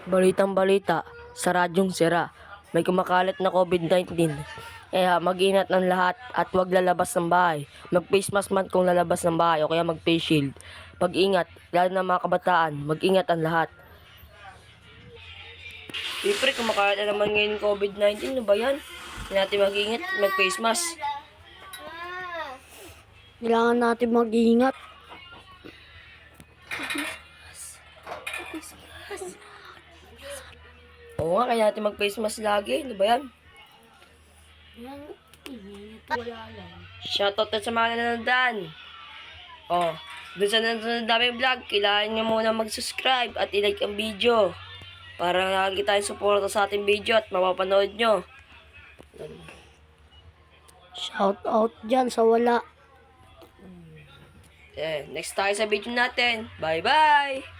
Balitang-balita sa radyong sira, may kumakalat na COVID-19. Kaya mag-ingat ng lahat at huwag lalabas ng bahay. Mag-face mask man kung lalabas ng bahay o kaya mag-face shield. Pag-ingat, lalo na mga kabataan, mag-ingat ang lahat. Siyempre, kumakalat na naman ngayon COVID-19, ano ba yan? Hindi natin mag-ingat, mag-face mask. Kailangan natin mag-ingat. Oo nga, kaya natin mag-face mask lagi, ano ba yan? Shoutout na sa mga nanonood. Oh, dun sa nanonood namin vlog, kailangan nyo muna mag-subscribe at i-like ang video. Para lagi tayong suporta sa ating video at mapapanood nyo. Shout out dyan sa wala. Next tayo sa video natin. Bye-bye!